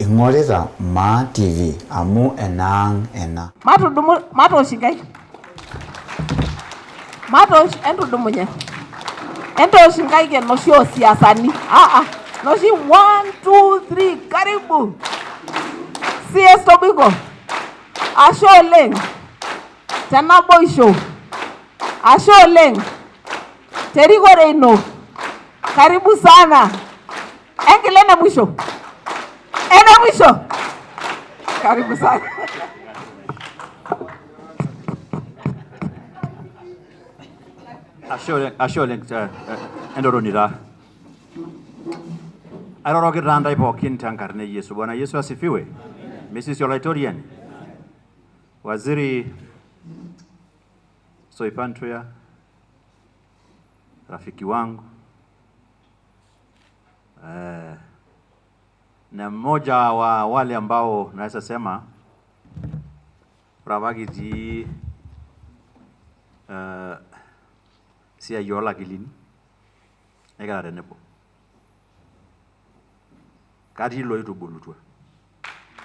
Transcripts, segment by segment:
ingorita Maa TV amu enang ena. Mato shingai. Mato entudumunye. Ento shingai ke noshi siasani. Noshi 1 2 3 karibu. CS Tobiko. Asho oleng. Tena boisho. Asho oleng. Terigore ino. Karibu sana. Engilene mwisho. Ene mwisho. Karibu sana. Asho oleng endoronira. Aroroki randa pookin tenkarne Yesu. Bwana Yesu asifiwe. Mrs. Olaitorian. Waziri Soipan Tuya, rafiki wangu, na mmoja wa wale ambao naweza sema ravagiti siya yola kilini egara nepo kati lo itubulutwa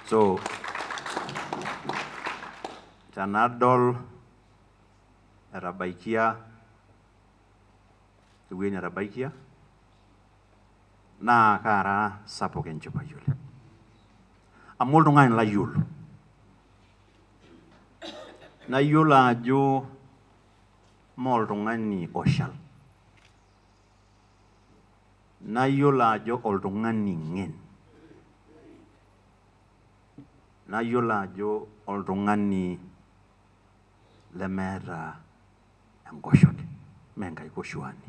so tanadol rabaikia tuwenya rabaikia na kara sapok enchipa yule amol dungan la yul na yula ajo mol dungani oshal na yula ajo ol dungani ngen na yula ajo ol dungani lemera angoshoke menga ikoshuani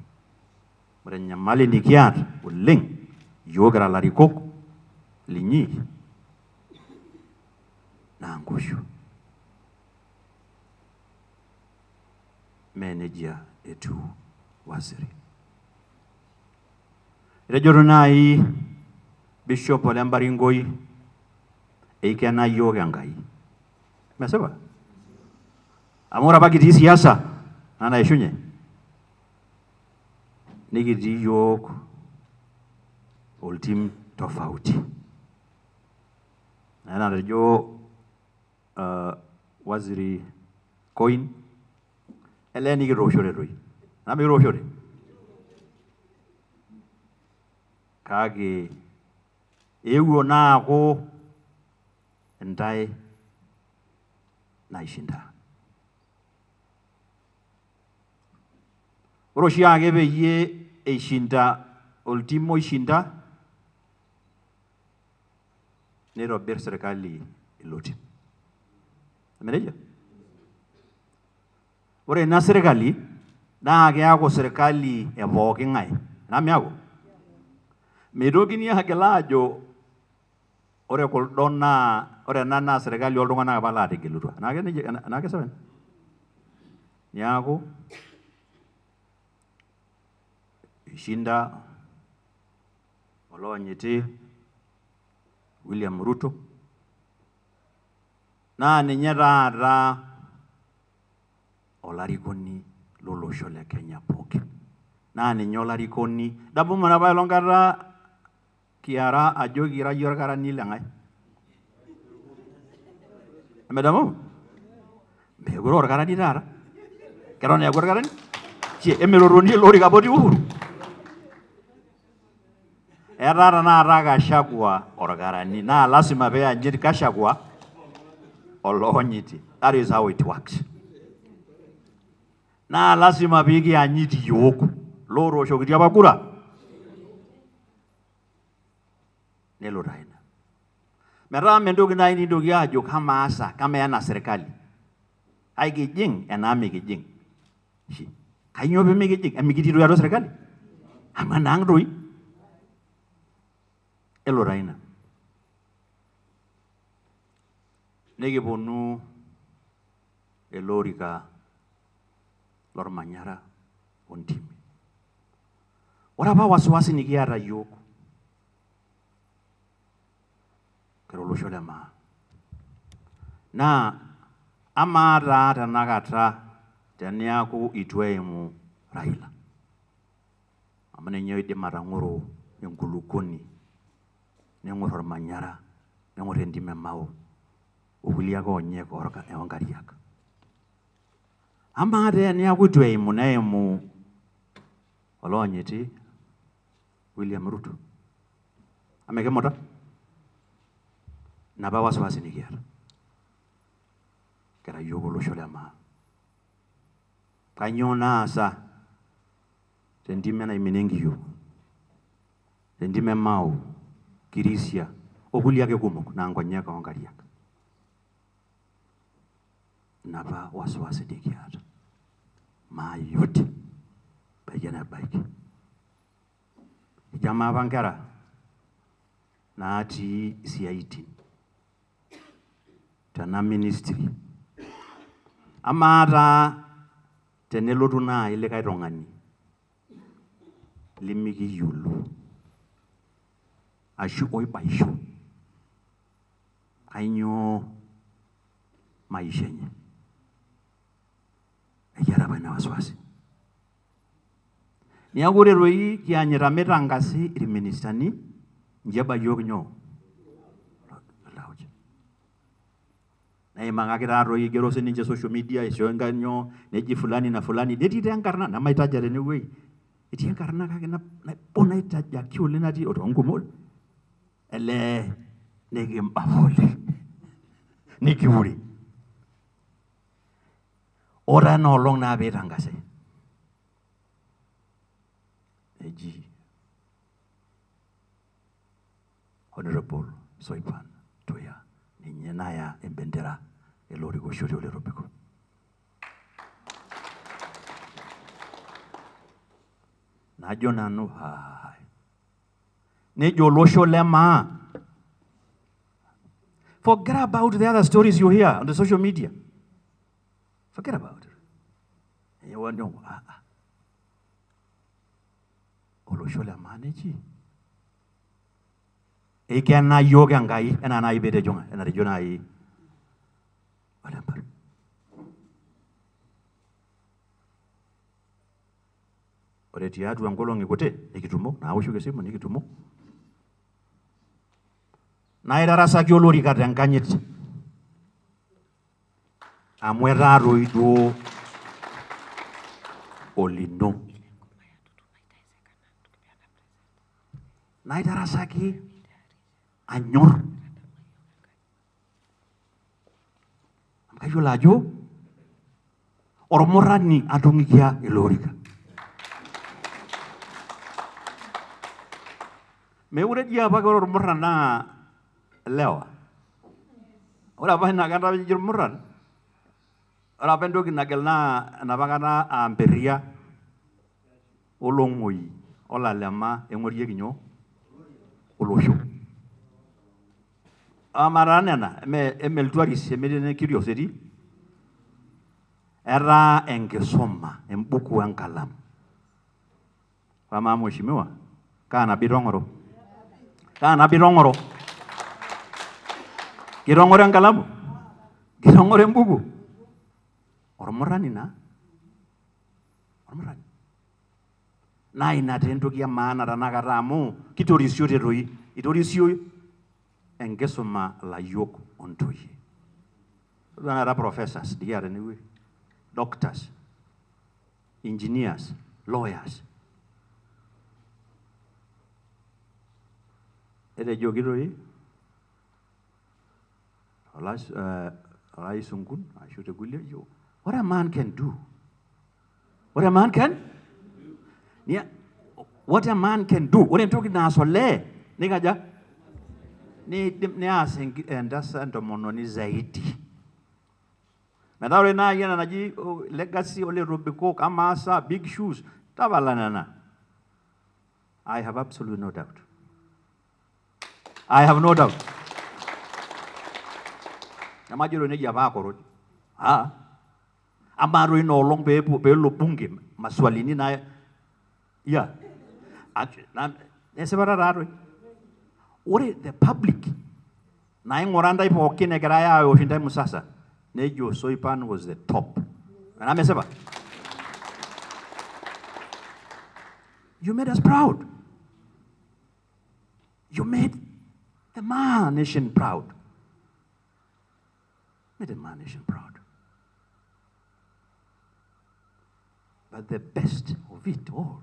mrenya mali nikiat uling yogra larikok linyi na angosho manager etu waziri rejorunai bishop Ole Mbaringoi eikena yoga ngai meseba amora bagiti siasa ana ishunye nigiti yok ultim tofauti ana rejo waziri coin eleni giroshore roi na mi roshore kage ewo na ko ndai na ishinda Roshia gebe ye ishinda ultimo ishinda nero ber serikali iloti amereja ore na serikali na yako serikali ya boki ngai na miago medogini hakelajo ore koldona ore nana serikali oldongana bala ategilutwa na ke saben nyako Shinda Olonyete William Ruto na ninyara olarikoni lolosho le Kenya poke na ninyolarikoni dabu mana ba longara kiara ajogi ra yorgara ni langai medamo be goro orgara ni dara kerone gorgara ni ci emeloroni lori gabodi uhuru Erara na raga shagwa orgarani na lazima be anjiri kashagwa olonyiti. That is how it works. Na lazima bigi anyiti yoku loro shogiti abakura nelo raina mera mendogi na ini dogi ajo kama asa kama yana serikali aige jing enami gijing shi kainyo be mege jing amigiti do yaro serikali amana ngdoi elo raina nege bonu elorika lor manyara ontimi ora ba waswasi nikiara yoko kero lo sholema na amara tanagata taniaku itwemu Raila amane nyoide marangoro ngulukoni nengoro manyara eng'or entim emao okulie ake onyek oonkariak. Amaa teniaku itu eimu neimu oloonyiti William Ruto, amekimuta? Ina apa wasiwasi nikiata kira yiok olosho le Maa. Kanyoo naasa tentim naimina enkiyio, tentim emao, Kirisia okulie ake kumok naa nkonyek oonkariak. Ina apa wasiwasi nikiata Maa yote peyie nebaiki. Ijamaa apa nkera natii isiaitin tena ministry. Amaa taa tenelotu naaji likae tung'ani limikiyiolo ashu oibaisho, kanyoo maisha enye? Ekiata apa ina wasiwasi. Niaku ore doi kianyita mitangasi irministani, nji ebaiki yiok nyoo? Neimakaki taatoi igero sininche social media ishoo nkanyoo neji fulani na fulani, netii taa enkarna nemaitaja tenewueji. Etii enkarna kake nabo naitajaki oleng natii otoonkumol. Elee nikimbafa oleng nikiure. Ore ena olong naa piitangase eji Honorable Soipan Tuya ninye naya embendera ele orikoshori Ole Tobiko. Najo nanu nejo olosho le Maa. Forget about the other stories you hear on the social media. Forget about it. You wonder, olosho le Maa neji. Ikena yiok Enkai enaa nai petejo ng'ae, enatejo nai Olembar. Ore tiatua nkolong'i kuti nikitumo, naawoshoki esimu nikitumo. Naitarasaki olorika tenkanyit amu etaa toi duo olino. Naitarasaki anyor. Kayiolo ajo ormurrani atung'ikia ele orika. Meure dii apa ore ormurran naa lewa. Ore apa ina kata eji ormurran, ore apa entoki nagel naa enapa kata amperria olong'oi olalema eng'orieki nyoo? Olosho. Amataa nena, eme iltuaris emene curious etii. Etaa enkisuma, embuku wenkalamu. Amaa mheshimiwa, kaa nabo itong'oro? Kaa nabo itong'oro? Kitong'oro enkalamu? Kitong'oro embuku? Ormurrani naa. Ormurrani. Naa ina taa entoki emaana tanakata amu kitorisiote toi. Itorisio enkisuma layiok ontoyie. Ore tanakata professors dikiata tenewueji, doctors, engineers, lawyers. Etejoki toi olaisungun ashu tekulie yiok, what a man can do. What a man can? Yeah. What a man can do. Ore entoki naas olee nikaja neas entasat entomononi zaidi. Metaa ore naaji ena naji legacy Ole Tobiko kamaa saa big shoes tapala nena. I have absolutely no doubt. I have no doubt. Namajiro neji apa akoroj. Ama ro ino olong peelo bunge maswalini na ya. Nesipata taatoi. Ore the public naing'ura ntae pookin egirai awosh ntae musasa nejo Soipan was the top. Ena mesipa. You made us proud. You made the Maa Nation proud. Made the Maa Nation proud. But the best of it all,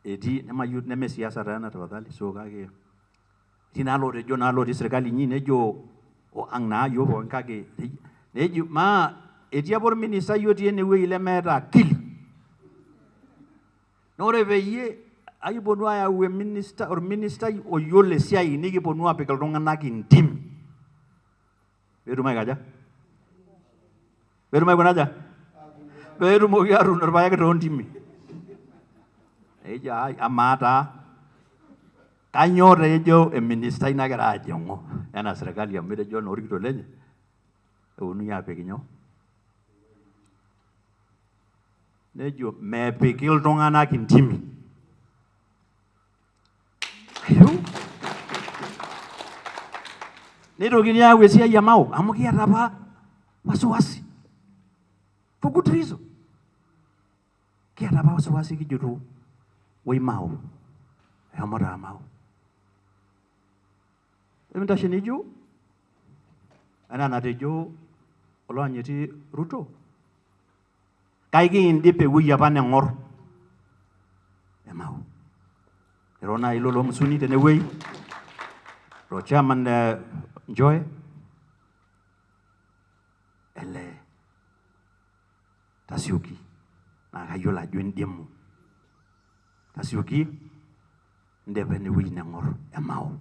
eti nema youth neme siasa rana tafadhali so kake tinalo rejo nalo di serikali nyinyi nejo o angna yo bo kake nejo ma eti abor minister yo tie ne we ile meta kili nore veye ayi bonwa ya we minister or minister o yole sia ini ki bonwa pe kalonga na kintim beru mai kaja beru mai konaja beru mo ya runor baya ke don timi eja amata kanyore jo e minister ina gara jongo yana serikali amede jo nori to lenye unu ya pe kinyo nejo me pe kil tonga na kintimi ayo nedo ginya we sia yamao amukia raba wasiwasi for good reason kia raba wasiwasi kijuru we mau hamara mau emta sheniju ana natejo olanyeti ruto kaigi indipe wi yapane ngor emau erona ilolo msuni tene we ro chairman Nchoe ele tasiuki na kayola jwendemu tasiuki ndebe ni wi ngor emau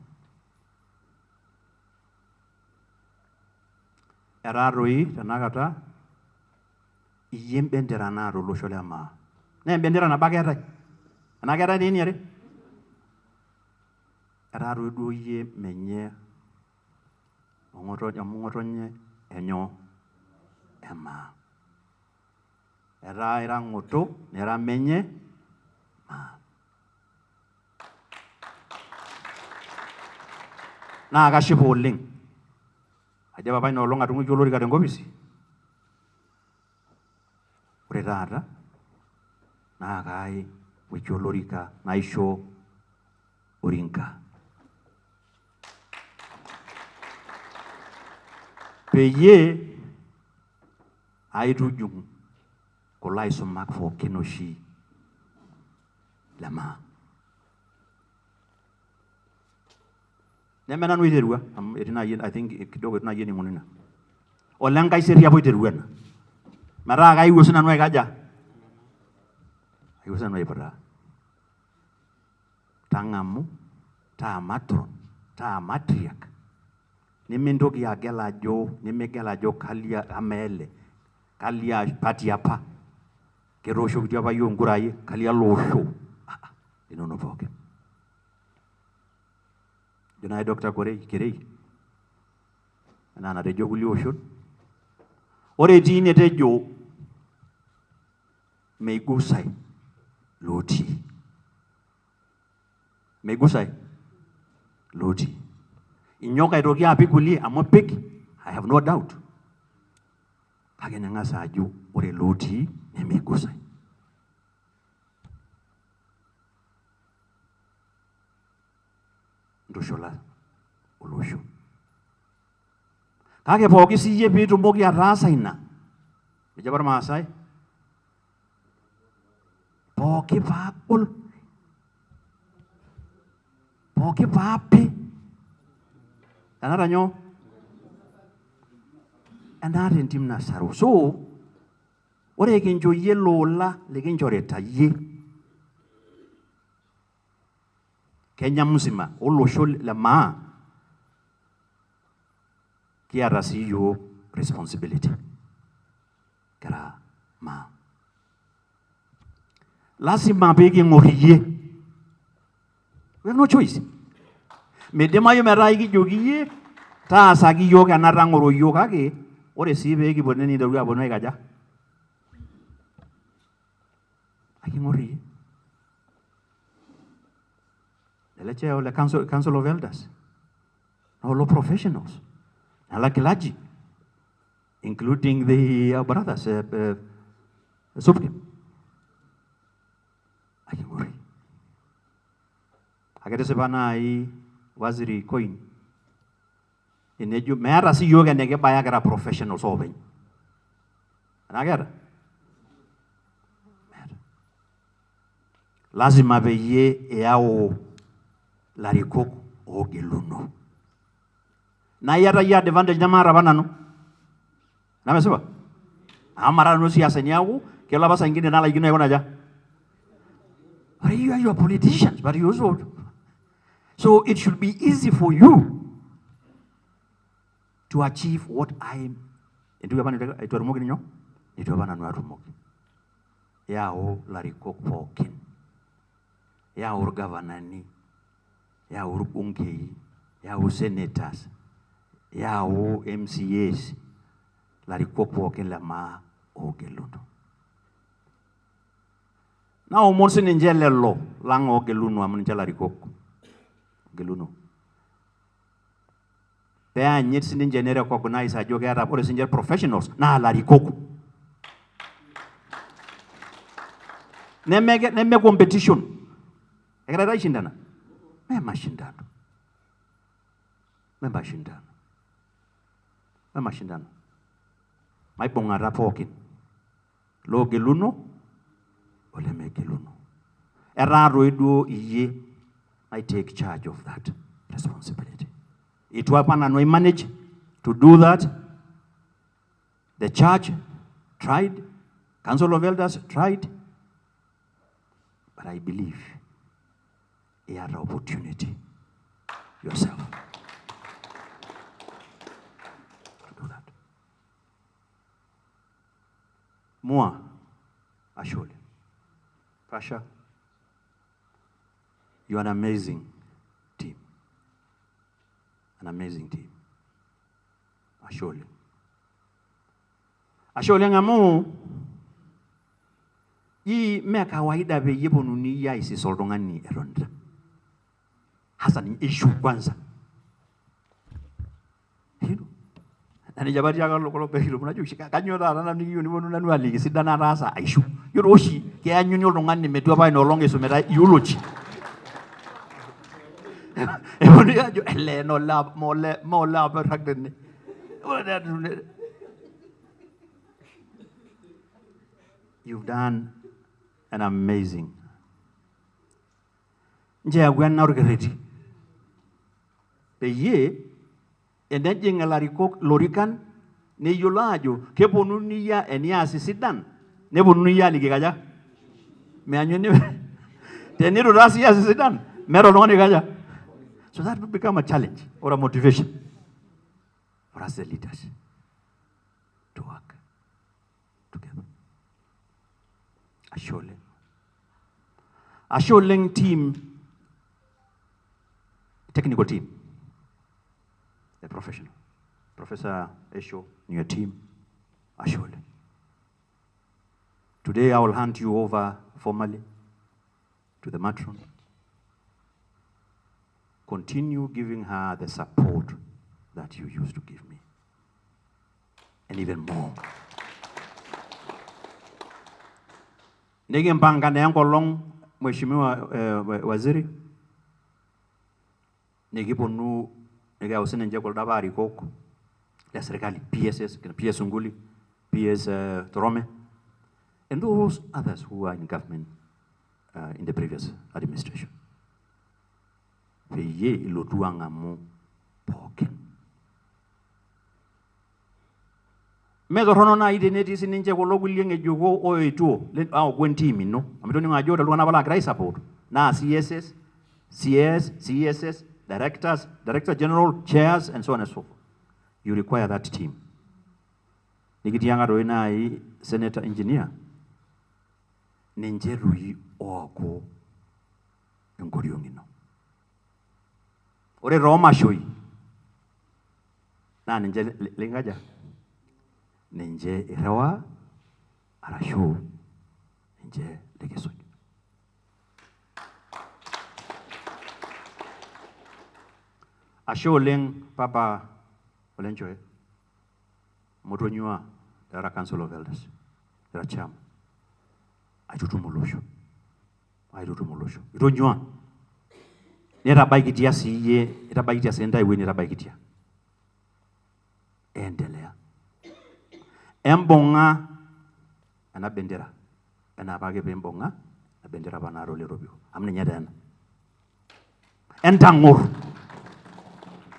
eraroi tanakata iyem bendera na ro lo shole ama ne bendera na bagera na gera ni yare eraroi do ye menye ngoro nye enyo ema era ngoto era menye ma na gashipo ling aje baba ino longa tungu jolori ka ngobisi urerara na kai wicholorika na isho urinka peye airujung kolai somak fo kinoshi lama nemena no iterua etina yen I think kidogo etina yen ngunina olenga iseria bo iterua na mara ga iwosuna no kaja iwosuna no ibra tangamu ta matron ta matriarch nimendoki ya gela jo nimegela jo kalia amele kalia pati apa kerosho kujaba yo nguraye kalia losho inono boke jona Dr. Kerei ana rejo kuli oshon ore dine tejo meigusai loti meigusai loti inyoka irokia apikuli amopik I have no doubt agena ngasa aju ore loti nemeigusai ndoshola olosho kake pooki siye pitumoki ataasa ina ejabar Maasai pooki paagol pooki paapi tanara nyo anare ntim na saro so ore kinjo yelola lekinjoreta ye Kenya mzima olosho la Maa kiara siyo responsibility kara Maa lazima begi ngoriye we have no choice medema yo merai jogiye ta sagi yo kana rangoro yo kake ore si begi boneni daru abonai kaja aki ngoriye the chair of the Council of Elders, all the professionals, and like clergy, including the brothers, Supreme. I can worry. Aketisipa nai waziri coin. Ineju meeta si yiok enekibaya kira professionals oopeny. Enaa keeta? Meeta. Lazima peyie iyau larikok oogeluno. Na iyata yie advantage nemaata apa nanu. Namesipa? Amara nanu siasa niaku kelo apa saa ingine nalaikino aikuna aja. But you are politicians, but you also. So it should be easy for you to achieve what I itu apa itu arumoki ninyo? Itu apa nanu arumoki. Yao larikok pookin. Yao urgavanani. Yao urbungei. Yao senators. Yao MCAs. Larikok pookin le Maa oogeluno. Na omon sininche lelo lang oogeluno amu ninche larikok geluno. Peanyit sininche recognize ajo keeta ore sininche professionals naa larikok. Neme competition. Egira aishindana? Me mashindano. Me mashindano. Me mashindano. Maibung'ata pookin. Loogeluno ole megeluno. Etaa toi duo iyie I take charge of that responsibility. Itu apa nanu I manage to do that. The church tried. Council of Elders tried. But I believe you had the opportunity yourself to do that. More, Ashole. Pasha, you are an amazing team. An amazing team. Ashole. Ashole ngamu, hii me kawaida peyie eponunui aisisa oltung'ani etonita. Hasa ni issue kwanza. Hilo. Na nijabati aka lokolo pehilo mnajua shika kanyo taata nanu nikiyo niponu nanu aliki sidana ataasa aishu. Yiolo oshi keanyuni oltung'ani metua apa inolong esumita eulogy. Eponu ajo ele no lab mole apa ragdene. You've done an amazing. Nje agwana orgereti. Peye enejing larikok lorikan neyiolo ajo keponunui ya eniasi sidan neponunui aliki kaja meanyuni tenitu taasi iasi sidan meeta oltung'ani kaja. So that will become a challenge or a motivation for us the leaders to work together. Ashole team, technical team, the professional. Professor Esho, your team, Ashole. Today I will hand you over formally to the matron. Continue giving her the support that you used to give me. And even more. Nige mpanga na yankolong mheshimiwa waziri. Nikiponu nige ausene nje kwa dabari koko ya serikali PSS, PS Unguli, PS Torome, and those others who are in government in the previous administration. Peye ilotuanga mo poke. Mezorono na identity sininche kulo kulie ngejuko oetuo au kwentimi no. Amitoni ngajo talwana bala grai support. Na CSS, CS, CSS, directors, director general, chairs, and so on and so forth. You require that team. Nikitianga roina I senator engineer. Ninjerui oko ngoriongino. Ore Roma shoi. Na ninje lingaja. Ninje irawa arashu ninje legesoi. Asholeng Papa Ole Nchoe. Motonyua era Council of Elders. Era chairman. Aitutumulosho. Itonyua. Nitabaikitia siye, itabaikitia senda iwe nitabaikitia. Endelea. Embonga ana bendera. Ana pake bembonga na bendera bana Ole Tobiko. Amne nyadana. Entangur.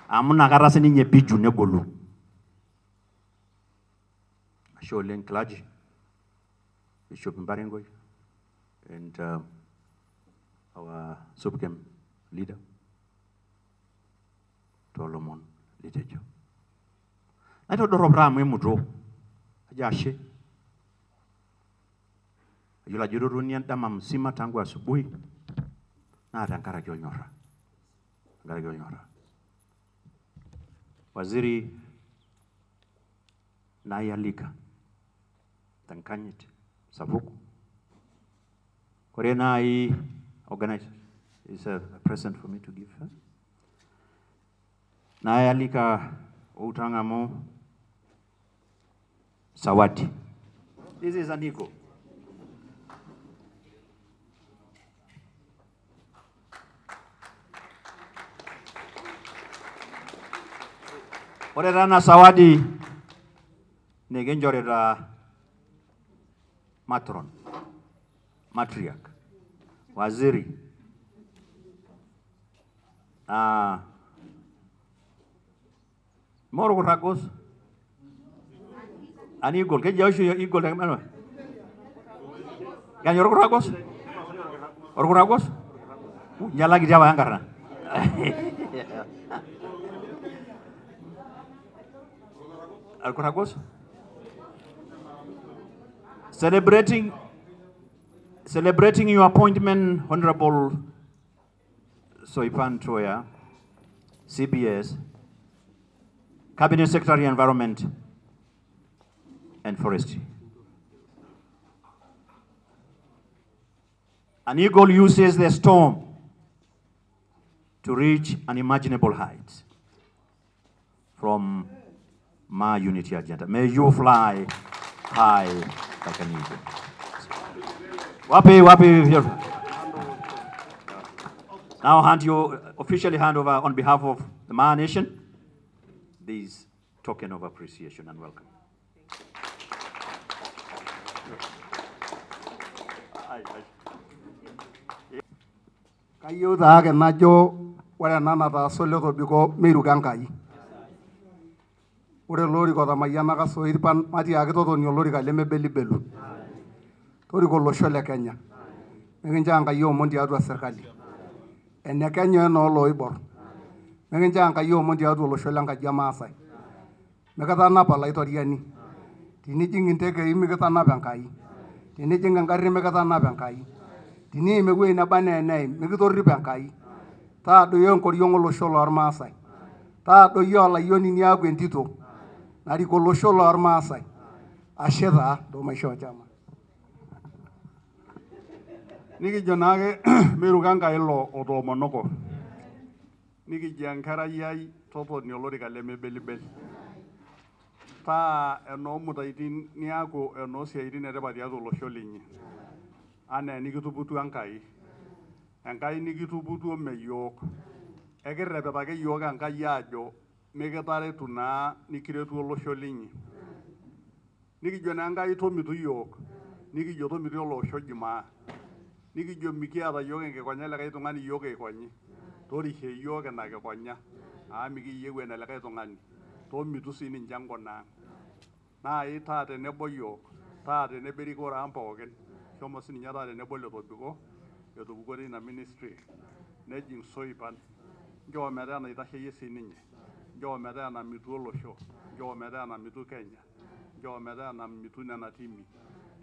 Amuna karase ninye piju negolu. Asholen clergy. Bishop Mbarengoi and our subcam leader, Solomon Litejo. I don't know Robram Mudro, Jashe. Yula Jurunian Damam Sima Tangua Subui, not Ankara Jonora. Waziri Nayalika, Tankanyit, Savuku. Korena I organize is a present for me to give her. Nayalika Utangamo Sawati. This is an eagle. Orerana Sawadi Negenjorera Matron, Matriarch, Waziri, Moro Ragos, an eagle, get your eagle, can you Ragos? Or Ragos? Yalagi Java Angara. Alcoragos? Celebrating your appointment, Honorable Soipan Tuya, CBS, Cabinet Secretary Environment and Forestry. An eagle uses the storm to reach unimaginable heights from Maa Unity Agenda. May you fly high like an eagle. Wapi. Now officially hand over on behalf of the Maa Nation these token of appreciation and welcome. Kayo da na jo wala nana da Ole Tobiko miru gankai. Ore lori ko da mayana ka Soipan mati age to lori ka leme beli belu. Tori ko losho le Kenya. Menginja yo mondi adu serikali. Ene Kenya no loibor. Menginja yo mondi adu losho langa Maasai. Mekata na pala itoriani. Tini jinginte ke imi kata na bankai. Tini jingan garri mekata na bankai. Tini megwe na bane nei megitorri bankai. Ta do yon koriongo losho lor Maasai. Ta do yola yoni ni agu entito. Nari ko losho lor Maasai. Asheda do maisho chama. Niki jonage miru ganga ilo oto monoko. Niki jankara yai toto ni olori kaleme beli beli. Ta eno mutaitin niako eno siaitin erebati ato losho linyi. Ane nikitubutu ankai. Enkai nikitubutu meyok. Ekirrepetaki yiok enkai ajo mikitaretu naa nikiretu olosho linyi. Nikijo naa enkai tomitu yiok. Nikijo tomitu olosho jimaa. Nikijo mikiata yiok enkikonya likae tung'ani yiok eikonyi. Torishe yiok ina kikonya. Mikiyieu ene likae tung'ani. Tomitu sininche enkuna. Nai taa tenebo yiok. Taa tenebo erikore ang' pookin. Shomo sininye taa tenebo Ole Tobiko. Etobiko tina ministry. Nejing Soipan. Njoo metaa enaitasheiyie sininye. Njoo metaa enamitu olosho. Njoo metaa enamitu Kenya. Njoo metaa enamitu nena timi.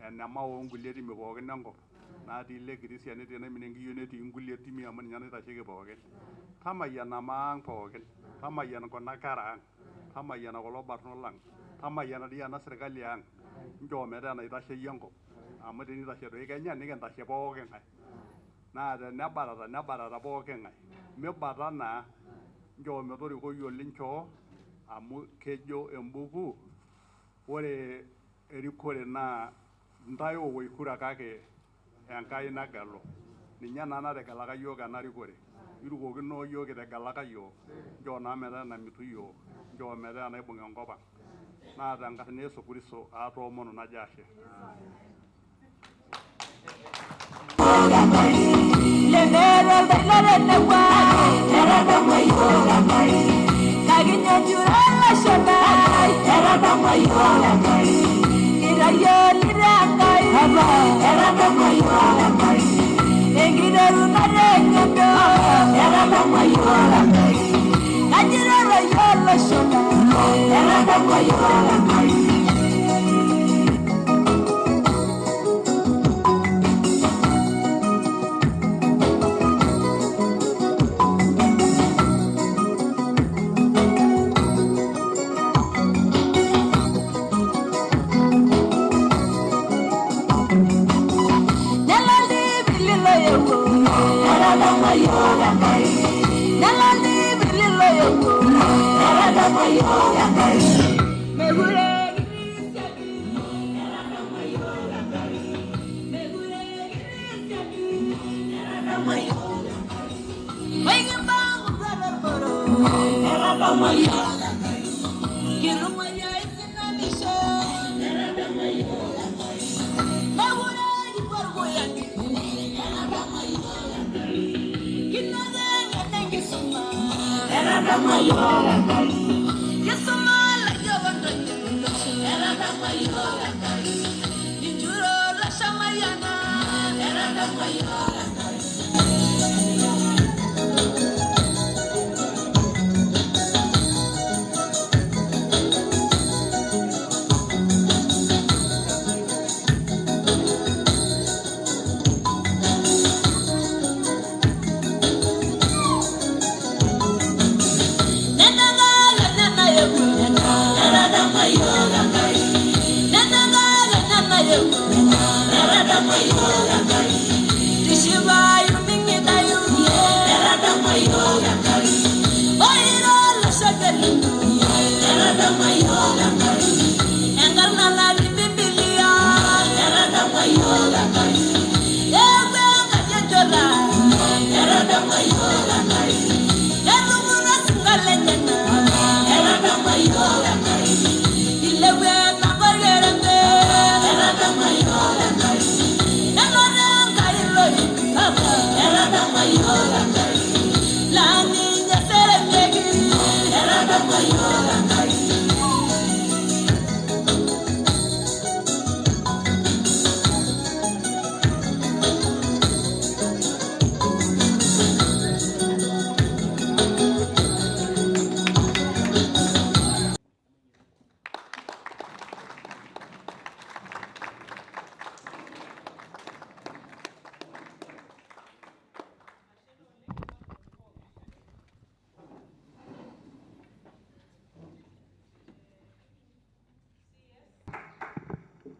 Enema onkulie timi pookin enkop. Natii ile Kirisia netii enaiminie Nkiyo netii nkulie timi amu ninye naitasheki pookin. Tamayiana Maa ang' pookin. Tamayiana kuna kera ang'. Tamayiana kulo barnot lang'. Tamayiana dii ena serikali ang'. Njoo metaa enaitasheyie enkop. Amu tenitashe doi Kenya nikintashe pookin ng'ae. Naa nebatata pookin ng'ae. Mibata naa. Njoo metorikoi Ole Nchoe amu kejo embuku ore erikore naa ntae owoi kura kake enkai nagelu. Ninye naa nategelaka yiok ena rikore. irukokino yiok itegelaka yiok nchoo naa metaa enamitu yiok nchoo metaa enaibung enkop ang naa tenkarna Yesu Kristo atoomonu najo ashe.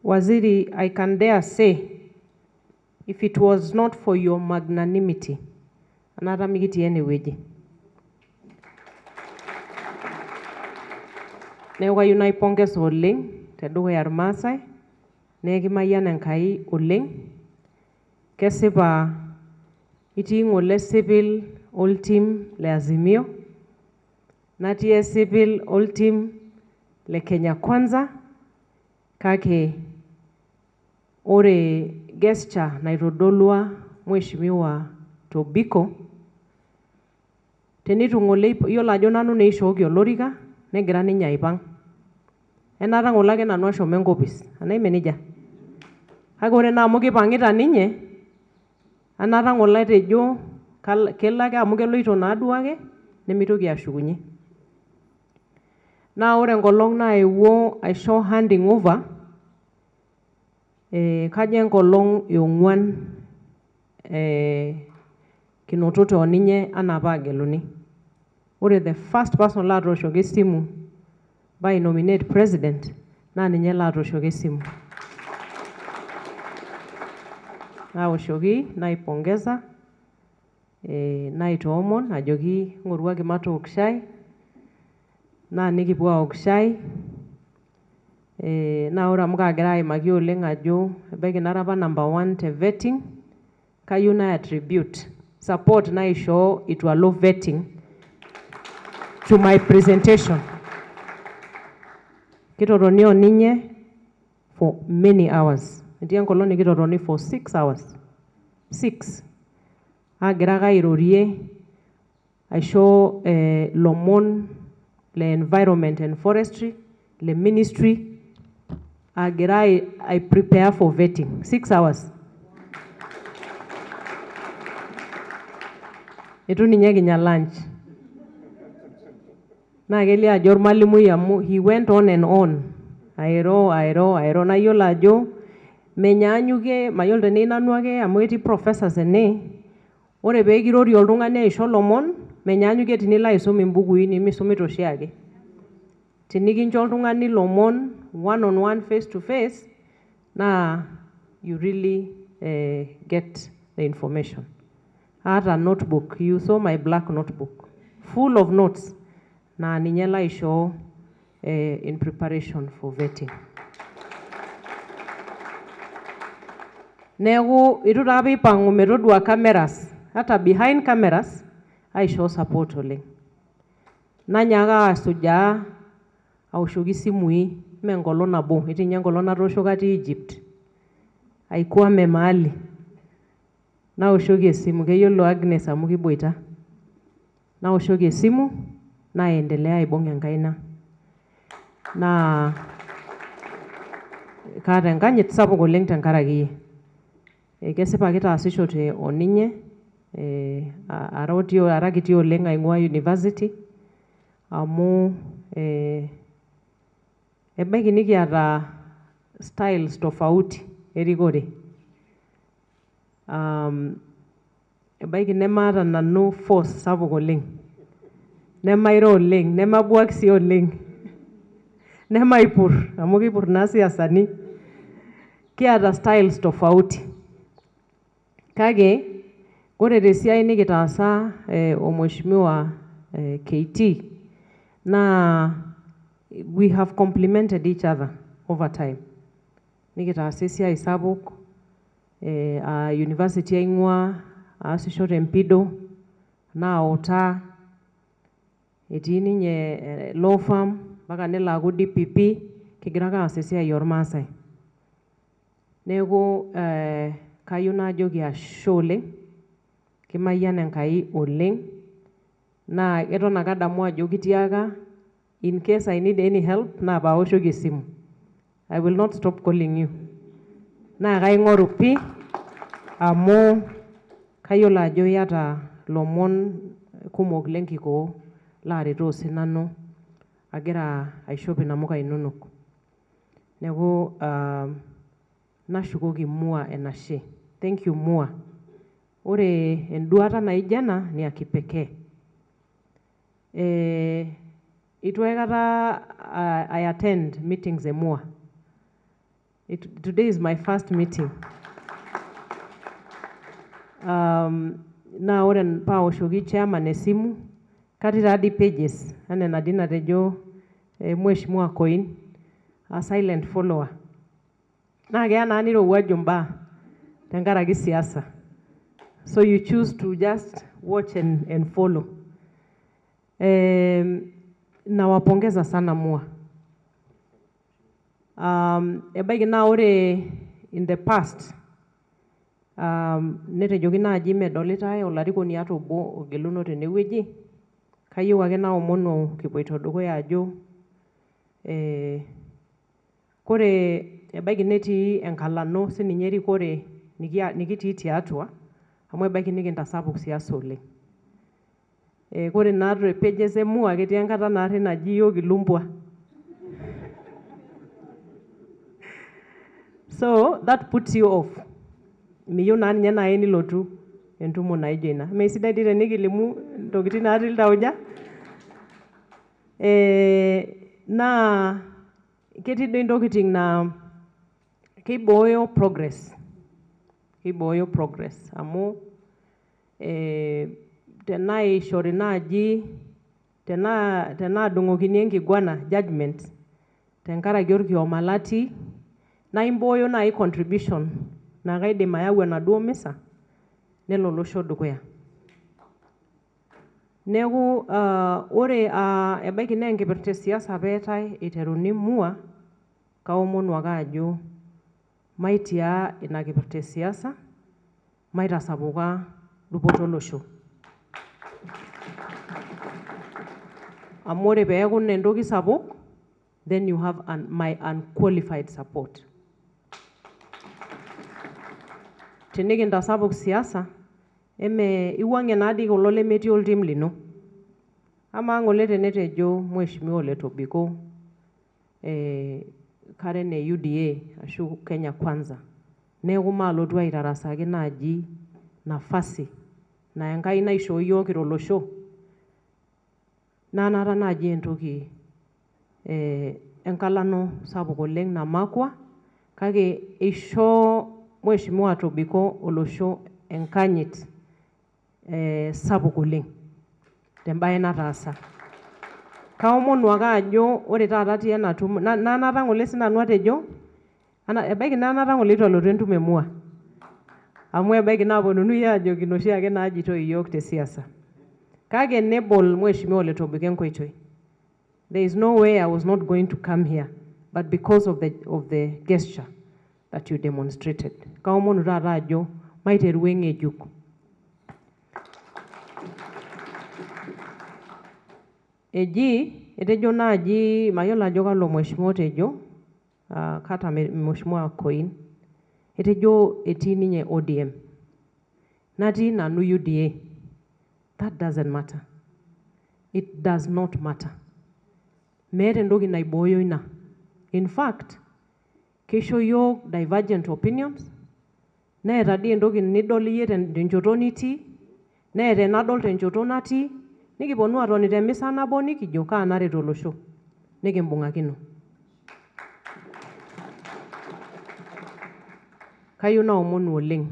Waziri, I can dare say, if it was not for your magnanimity, another migiti anyway. Newa yunai ponges oleng, teduwe armasai, negi mayan enkai oleng, kesipa iti ngole civil all team le Azimio, natie civil all team le Kenya Kwanza, kake ore gesture naitodolua Mheshimiwa Tobiko tenitu ngole yiolo ajo nanu neishooki olorika negira ninye aipang enata ngole ake nanu ashomo enkopis anaime nejia kake ore naa amu kipangita ninye enata ngole atejo kelo ake amu keloito naaduo ake nemitoki ashukunye naa ore enkolong naewuo aisho handing over kajo enkolong e4 kinotote oninye anaa paageluni. Ore the first person laatooshoki esimu by nominate president naa ninye laatooshoki esimu. Naoshoki naipongeza naitoomon ajoki ng'oruaki matook shai naa nikipuo aok shai naa ore amu kaagira aimaki oleng ajo ebaiki nara apa number 1 te vetting kayieu na attribute support naishoo itu alo vetting to my presentation. Kitotoni oninye for many hours. Etii enkolong kitotoni for 6 hours. 6. Agira ake airorie aisho lomon le environment and forestry, le ministry, agira I prepare for vetting. 6 hours. Itu ninye kinya lunch. Na kelio ajo ormalimui amu he went on and on. Airo na yiolo ajo menyaanyuke mayiolo tenei nanu ake amu etii professors ene. Ore pee kirorie oltung'ani aisho lomon menyaanyuke tinilo aisum imbukui nimisumita oshiake. Tenikincho oltung'ani lomon one on one, face to face, na you really get the information. I had a notebook. You saw my black notebook full of notes. Na ninye laisho in preparation for vetting. Neeku itu taa piipang'u metodua cameras, hata behind cameras aisho support oleng. Nanyaaka asujaa awoshoki simui mee enkolong nabo, etii ninye enkolong natoosho katii Egypt. Aikwame mahali. Naoshoki esimu, keyiolo Agnes amu kiboita. Naoshoki esimu naendelea aibung enkaina. Na kaata enkanyit sapuk oleng tenkaraki kesipa kitaasishote oninye ara kiti oleng aing'ua university amu ebaiki nikiata styles tofauti erikore. Ebaiki nemaata nanu force sapuk oleng. Nemairo oleng, nemabuak sii oleng. Nemaipur amu kipur naa siasani. Kiata styles tofauti. Kake ore tesiai nikitaasa Mheshimiwa KT na we have complemented each other over time. Nikitaasa esiai sapuk university aing'ua aasisho tempido nautaa etii ninye law firm mpaka nelo aaku DPP kigira ake aas esiai ormaasai. Neeku kayieu naajoki ashe oleng, kimayian Enkai oleng, naa eton ake adamu ajo kitiaka in case I need any help naa paawoshoki esimu. I will not stop calling you. Naa kaing'oru pii amu kayiolo ajo iyata lomon kumok lenkikoo laaretoo sinanu agira aishop inamuka inonok. Neeku nashukoki Mua enashe. Thank you Mua. Ore enduata naijo ena ni ya kipekee. Itu aikata I attend meetings e Mua. Today is my first meeting. Na ore paawoshoki chairman esimu katii taa dii pages enaa enadii natejo Mheshimiwa Koin a silent follower. Naa keya naa nirowuaju mbaa tenkaraki siasa. So you choose to just watch and follow. Nawapongeza sana Mua. Ebaiki naa ore in the past netejoki naaji medolitae olarikoni ata obo ogeluno tenewueji. Kayieu ake naomonu kipoito dukuya ajo kore ebaiki netii enkalano sininye erikore nikitii tiatua amu ebaiki nikintasapuk siasa oleng. Kore naa te pages e Mua ketii enkata naari naji yiok ilumbwa. So that puts you off. Miyieu naa ninye nai nilotu entumo naijo ina. Meesidai dii tenikilimu ntokitin natii iltauja. Naa ketii doi ntokitin naa keibooyo progress. Keibooyo progress amu tenaishori naaji tenaadung'okini enkiguana judgment tenkaraki orkioma latii naa imbooyo nai contribution naa kaidim ayau enaduo misa nelo olosho dukuya. Neeku ore ebaiki naa enkipirta esiasa peetai iteruni mua, kaomonu ake ajo maitia ina kipirta esiasa, maitasapuka dupoto olosho. Amu ore peeku ina entoki sapuk, then you have my unqualified support. Tenikintasapuk siasa, iwuang'ie naadii kulo lemetii oltim lino. Amaa ng'ole tenetejo Mheshimiwa Ole Tobiko karen ne UDA ashu Kenya Kwanza, neeku maalotu aitarasaki naaji nafasi naa Enkai naishoo yiok kira olosho, naanata naaji entoki enkalano sapuk oleng namakwa, kake eishoo Mheshimiwa Tobiko olosho enkanyit sapuk oleng tembaye nataasa. Kaomonu ake ajo ore taata tii ena tumo, naanata ng'ole sinanu atejo, ebaiki naanata ng'ole itu alotu entumo emua. Amu ebaiki naaponunui aajoki inoshi ake naajitoi iyiok tesiasa. Kake nebol Mheshimiwa Ole Tobiko enkoitoi. There is no way I was not going to come here, but because of the gesture that you demonstrated. Kaomonu taata ajo maiteru eng'ejuk. Eji, etejo naaji, mayiolo ajo kalo Mheshimiwa otejo, kata Mheshimiwa Koin, etejo etii ninye ODM. Natii nanu UDA. That doesn't matter. It does not matter. Meeta entoki naibooyo ina. In fact, keisho yiok divergent opinions, neeta dii entoki nidol iyie tenchoto nitii, neeta enadol tenchoto natii, nikiponu atoni temisa nabo nikijo kaa naret olosho, nikimbung'akino. Kayieu naomonu oleng,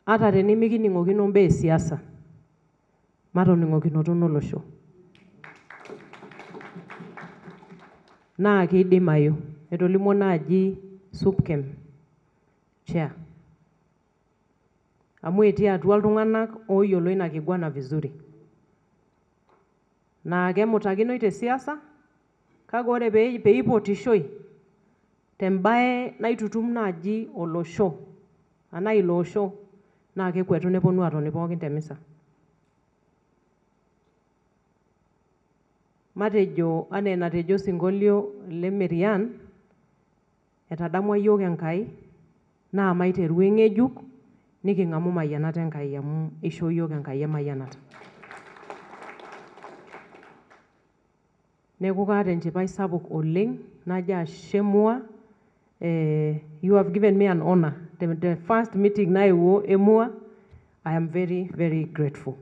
ata tenemikining'okino imbaa esiasa, matoning'okinoto nolosho. Naa keidimayu, etolimuo naaji SUPKEM chair. Amu etii atua iltung'anak ooyiolo ina kiguana vizuri. Naa kemutakinoi tesiasa, kake ore peipotishoi tembaye naitutum naaji olosho, anaa ilo osho, naa kekwetu neponu atoni pookin temisa. Matejo anaa enatejo osinkolio le Merian, etadamua yiok Enkai, naa maiteru eng'ejuk, niking'amu mayianat Enkai amu ishoo yiok Enkai emayianata. Neeku kaata enchipai sapuk oleng, najo ashe mua, you have given me an honor. The first meeting naewuo emua, I am very, very grateful.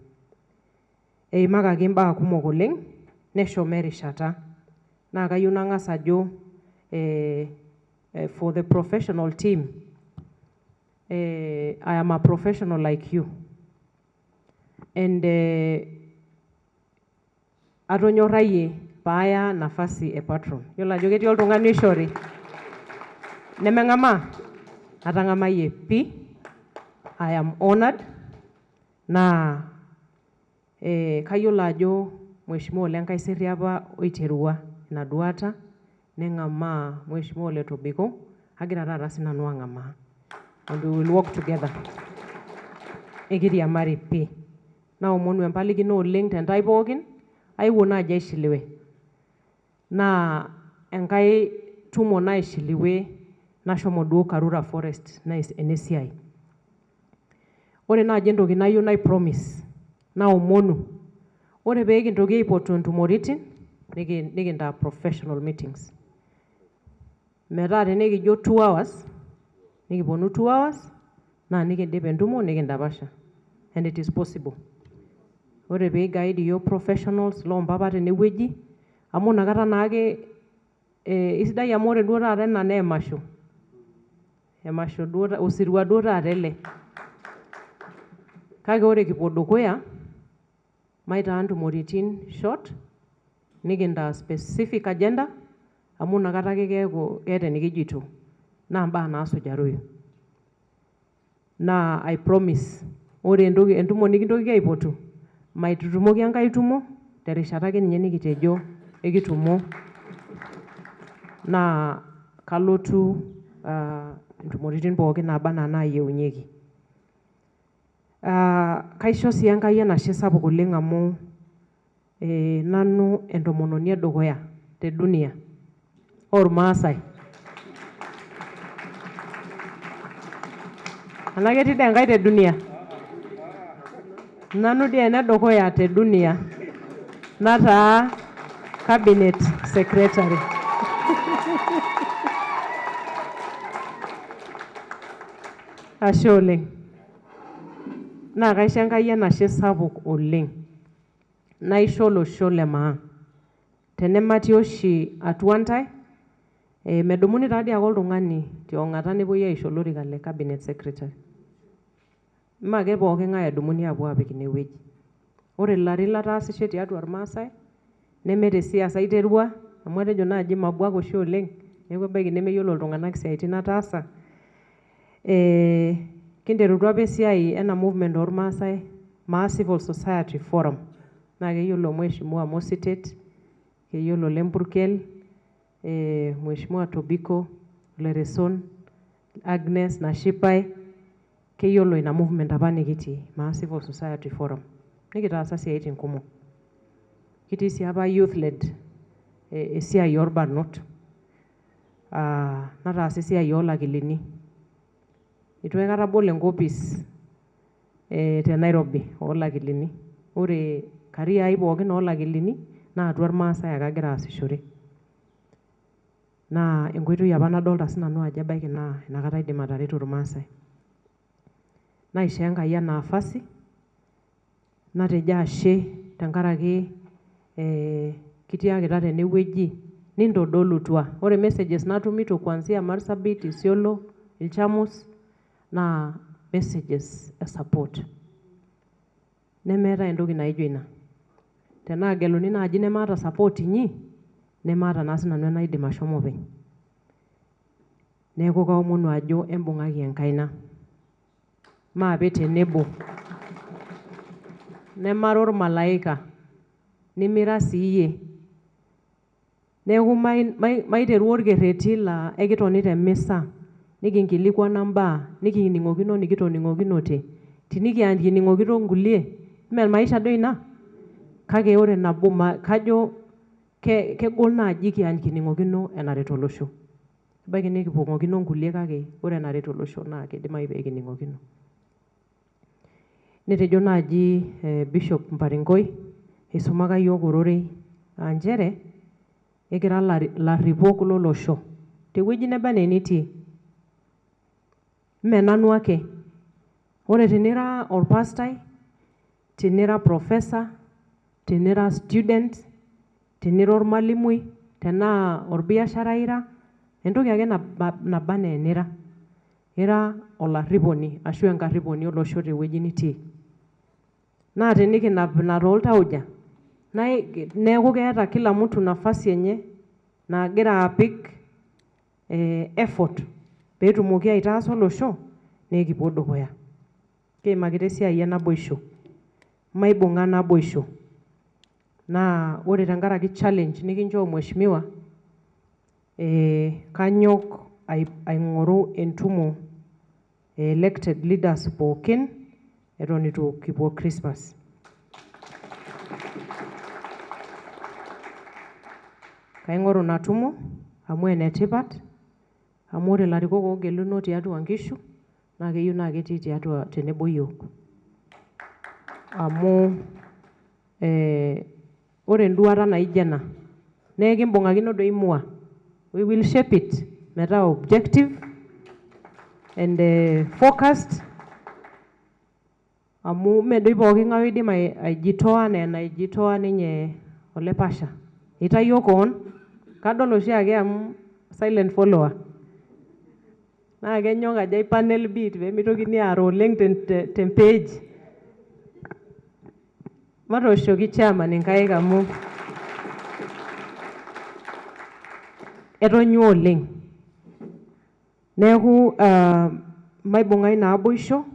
Eimakaki imbaa kumok oleng, neshomo erishata. Naa kayieu nang'as ajo for the professional team, I am a professional like you. And atonyorrayie paaya nafasi e patron. Yiolo ajo ketii oltung'ani oishori nemeng'amaa, atang'amayie pii. I am honored. Naa kayiolo ajo Mheshimiwa Ole Nkaiseri apa oiterua ina duata, neng'amaa Mheshimiwa Ole Tobiko, agira taata sinanu ang'amaa. And we will work together. Ekiriamari pii. Naomonu empalikino oleng tentai pookin, aiwuo naaji aishiliwe. Naa Enkai tumo naishiliwe nashomo duo Karura Forest enesiai. Ore naaji entoki nayieu naipromise, naomonu, ore peekintoki aipotu entumoritin, nikintaa professional meetings. Metaa tenekijo 2 hours, nikiponu 2 hours, naa nikidip entumo nikindapasha. And it is possible. Ore peiguide iyiok professionals loompapa tenewueji, amu inakata naake isidai amu ore duo taata ena naa emasho. Emasho duo, osirua duo taata ele. Kake ore kipuo dukuya, maitaa ntumoritin short, nikintaa specific agenda, amu inakata ake keeku keeta enikijito, naa mbaa naasujaroyu. Naa I promise, ore entumo nikintoki aipotu, maitutumoki enkai tumo terishata ake ninye nikitejo ekitumo naa kalotu intumoritin pookin naaba enaa naayieunyeki. Kaisho sii Enkai enashe sapuk oleng amu nanu entomononi edukuya te dunia ormaasai. Enaa ketii dii enkai te dunia? Nanu dii enedukuya te dunia nataa cabinet secretary. Ashe oleng. Naa kaisho Enkai enashe sapuk oleng. Naisho olosho le Maa. Tenematii oshi atua ntae, medumuni taadii ake oltung'ani tiong'ata nepuoi aisho olorika le cabinet secretary. Mee ake pooki ng'ae edumuni apuo apik inewueji. Ore ilarin lataasishe tiatua irmaasai, neme tesiasa aiterua, amu atejo naaji mabuak oshi oleng, neeku ebaiki nemeyiolo iltung'anak isiaitin nataasa. Kinterutua apa esiai ena movement ormaasai Maa Civil Society Forum. Naa keyiolo Mheshimiwa Mositet, keyiolo Lempurkel, Mheshimiwa Tobiko, Lereson, Agnes Nashipai, keyiolo ina movement apa nikitii Maa Civil Society Forum. Nikitaasa siaitin kumok. Kitii sii apa youth led esiai orbarnot. Nataasa esiai oolakilini. Itu aikata abol enkopis te Nairobi oolakilini. Ore career ai pookin oolakilini naa atua irmaasai ake agira aasishore. Naa enkoitoi apa nadolta sinanu ajo ebaiki naa inakata aidim atareto irmaasai. Naishoo Enkai enafasi, natejo ashe tenkaraki kitiakita tenewueji nintodolutua. Ore messages natumito kuanzia Marsabit, Isiolo, Ilchamus naa messages e support. Nemeetai entoki naijo ina. Tenaageluni naaji nemaata support inyi, nemaata naa sinanu enaidim ashomo openy. Neeku kaomonu ajo embung'aki enkaina. Maape tenebo. Nemara ormalaika, nimira siiyie. Neeku maiteru orkerreti laa ekitoni temisa, nikinkilikuana imbaa, nikining'okino nikitoning'okinote. Tinikining'okino nkulie, mee maisha duo ina? Kake ore nabo kajo kegol naaji kining'okino enaret olosho. Ebaiki nikipong'okino nkulie kake ore enaret olosho naa kidimayu pee kining'okino. Netejo naaji Bishop Mparinkoi, isumaka yiok ororei aa nchere ekira larripok lolosho tewueji neba enaa enitii. Mee nanu ake. Ore tenira orpastai, tenira professor, tenira student, tenira ormalimui, tenaa orbiasharai ira, entoki ake naba enaa enira. Ira olarriponi ashu enkarriponi olosho tewueji nitii. Naa tenikinap ina tooltauja, neeku keeta kila mtu nafasi enye nagira apik effort peetumoki aitaasa olosho, nekipuo dukuya. Kiimakita esiai enaboisho. Maibung'a naboisho. Naa ore tenkaraki challenge nikinchoo Mheshimiwa, kanyok aing'oru entumo elected leaders pookin eton itu kipuo Christmas. Kaing'oru ina tumo amu enetipat, amu ore ilarikok oogeluno tiatua nkishu naa keyieu naa ketii tiatua tenebo yiok. Amu ore enduata naijo ena naa ekimbung'akino doi mua. We will shape it metaa objective and focused. Amu mee doi pooki ng'ae oidim aijitoa enaa enaijitoa ninye Ole Pasha. Itayio koon, kadol oshiake amu silent follower. Naa kenyok ajo panel beat peemitokini aara oleng tempage. Matooshoki chairman inkaik amu etonyua oleng. Neeku maibung'ai naaboisho,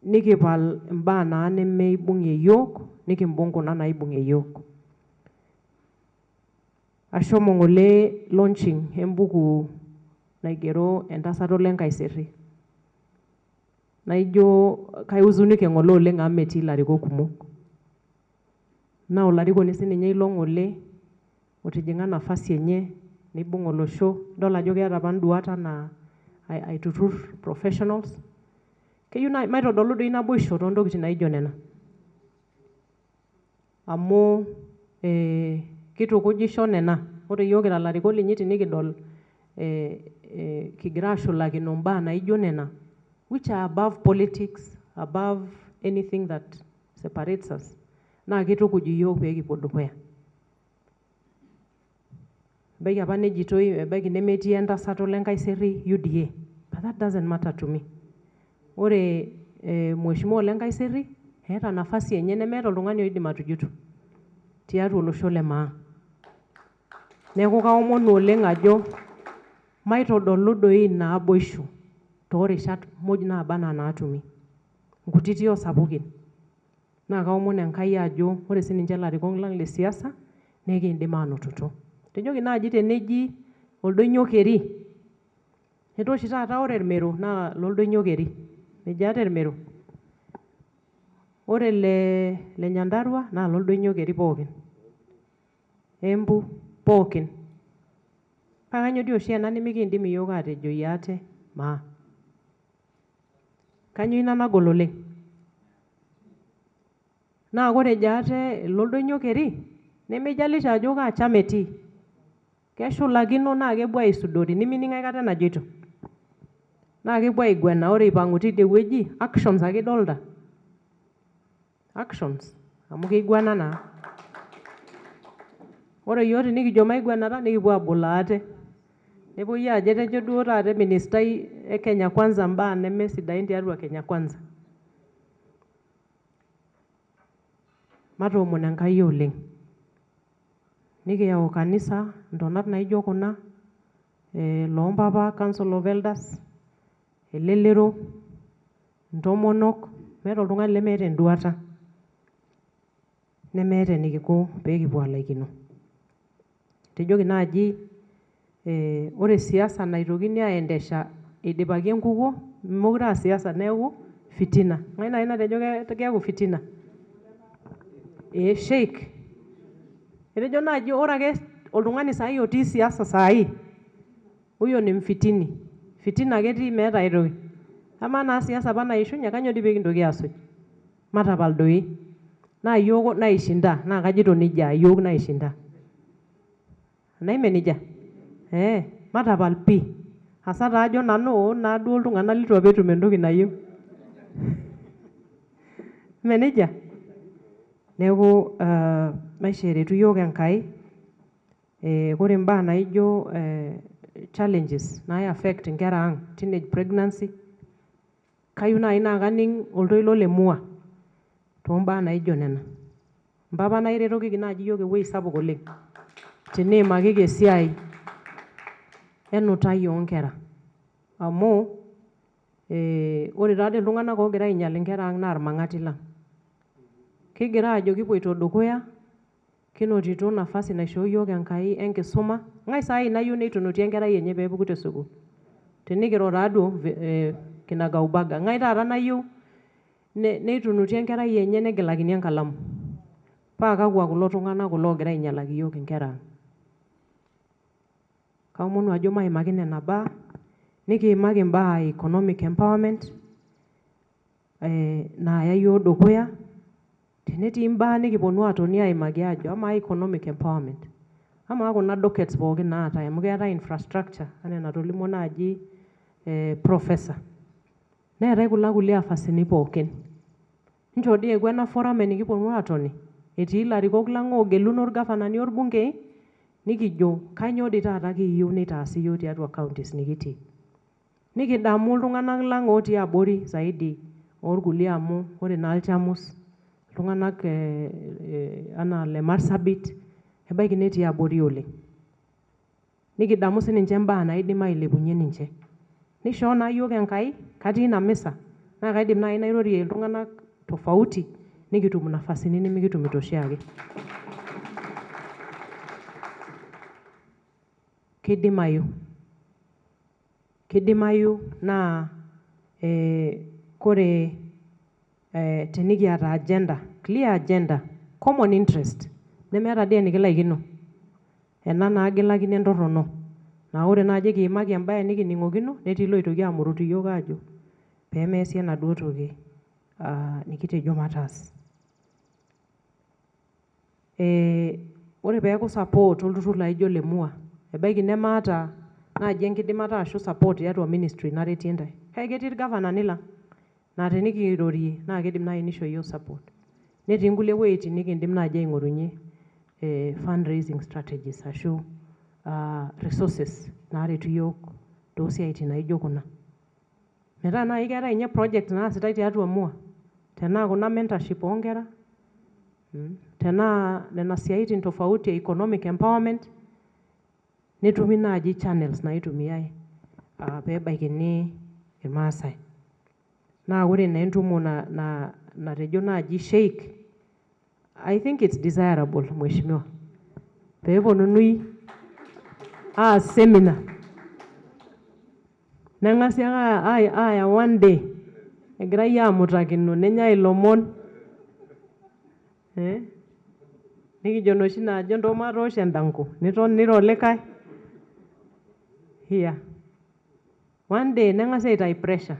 nikipal imbaa naa nemeibung'ie yiok, nikimbung' kuna naibung'ie yiok. Ashomo ng'ole launching embuku naigero entasat Ole Nkaiserry. Naijo kaihuzunike ng'ole oleng amu metii ilarikok kumok. Naa olarikoni sininye ilo ng'ole otijing'a nafasi enye nibung' olosho. Idol ajo keeta apa nduat anaa aiturrur professionals. Keyieu maitodolu doi naboisho toontokitin naijo nena. Amu kitukujisho nena. Ore yiok kira larikok linyi tenikidol kigira ashulakino mbaa naijo nena, which are above politics, above anything that separates us. Naa kitukuj yiok pee kipuo dukuya. Ebaiki apa nejitoi ebaiki nemetii entasat Ole Nkaiserry UDA. But that doesn't matter to me. Ore Mheshimiwa Ole Nkaiserry eeta nafasi enye nemeeta oltung'ani oidim atujuto tiatua olosho le Maa. Neeku kaomonu oleng ajo maitodolu doi naaboisho toorishat muj naaba anaa naatumi. Nkutitik osapukin. Naa kaomon Enkai ajo ore sininche larikok lang le siasa nekiindim aanototo. Tejoki naaji teneji oldoinyio keri. Etaa oshi taata ore Ermero naa loldoinyio keri. Meji ate Ermero. Ore le Nyandarua naa loldoinyio keri pookin. Embu pookin. Paa kanyoo dii oshi ena nimikiindim iyiok aatejoi ate Maa. Kanyoo ina nagol oleng? Naa ore ejo ate loldoinyio keri, nemijalisha ajo kaa chama etii. Keshulakino naa kepuo aisudori nimining' aikata enajoito. Naa kepuo aiguana ore eipang'u tidie wueji, actions ake idolta. Actions. Amu keiguana naa. Ore yiok tenikijo maiguanata nikipuo abulaa ate. Nepuoi ajo etejo duo taata ministai e Kenya Kwanza mbaa nemesidain tiatua Kenya Kwanza. Matoomon Enkai oleng. Nikiyau kanisa ntonat naijo kuna, loompapa Council of Elders, elelero, ntomonok, meeta oltung'ani lemeeta enduata. Nemeeta enikiko pee kipuo alaikino. Tejoki naaji ore siasa naitokini aendesha eidipaki enkukuo, mekure aa siasa neeku fitina. Ng'ae nai natejo keeku fitina? Sheikh. Etejo naaji ore ake oltung'ani saai otii siasa saai, huyo ni mfitini. Fitina ake etii meeta ai toki. Amaa naa siasa apa naishunye kanyoo dii pee kintoki aasuj? Matapal doi. Naa yiok naishinda, naa kajito nejia, yiok naishinda. Naime nejia? Matapal pii. Hasa taajo nanu naaduo iltung'anak litu apa etum entoki nayieu. Mee nejia? Neeku maisho eretu yiok Enkai. Ore mbaa naijo challenges nai affect nkera ang, teenage pregnancy, kayieu nai naa kaning' oltoilo le Mua tombaa naijo nena. Mpapa nairetoki naaji yiok ewuei sapuk oleng. Teniimakiki esiai enutai oonkera. Amu ore taadoi iltung'anak oogira ainyal inkera ang naa irmang'ati lang. Kigira aajo kipuoito dukuya, kinotito nafasi naishoo yiok Enkai enkisuma. Ng'ae saai nayieu neitunutie enkerai enye peepuku te sukuul? Tenikiro taaduo kinagaubaga. Ng'ae taata nayieu neitunutie enkerai enye negilakini enkalamu? Paa kakwa kulo tung'anak kulo oogira ainyalaki yiok inkera ang? Kaomonu ajo maimaki nena baa, nikiimaki mbaa economic empowerment naaya yiok dukuya. Tenetii mbaa nikiponu atoni aimaki ajo amaa economic empowerment, amaa kuna dockets pookin naatae amu keetae infrastructure anaa enatolimuo naaji professor. Neetae kulo kulie afasini pookin. Nchoo dii epuo ena forum enikiponu atoni, etii ilarikok lang oogeluno irgavanani orbungei, nikijo kanyoo dii taata kiyieu nitaasi yiok tiatua counties nikitii. Nikidamu iltung'anak lang otii abori zaidi orkulie amu ore naa Ilchamus, iltung'anak anaa le Marsabit, ebaiki netii abori oleng. Nikidamu sininche mbaa naidim ailepunye ninche. Nishoo naa yiok Enkai, katii ina misa, Naa kaidim nai nairorie iltung'anak tofauti nikitum nafasini nimikitumito oshiake. Kidimayu naa kore tenikiata agenda, clear agenda, common interest, nemeeta dii enikilaikino. Ena naagilakino entorrono. Naa ore naaji kiimaki embaye nikining'okino netii loitoki amurutu iyiok aajo peemeesi enaduo toki nikitejo mataas. Ore peeku support olturrur laijo le Maa, ebaiki nemaata naaji enkidimata ashu support tiatua ministry naretie ntae. Kake ketii irgavanani lang naa tenikirorie naa kidim naaji nisho iyiok support. Netii nkulie wueitin nikindim naaji aing'orunye fundraising strategies ashu resources naaretu iyiok toosiaitin naijo kuna. Metaa naaji keetae ninye project naasitae tiatua Maa, tenaa kuna mentorship oonkera, tenaa nena siaitin tofauti e economic empowerment, netumi naaji channels naitumiae peebaikini irmaasai. Naa ore naa entumo natejo naaji Sheikh, I think it's desirable, Mheshimiwa, peeponunui aas seminar. Neng'asi ake aaya one day egirai aamutakino nenyai ilomon. Nikijo inoshi naajo ntoo matoosho endango, niton niro likae. Here. One day neng'asi aitayu pressure.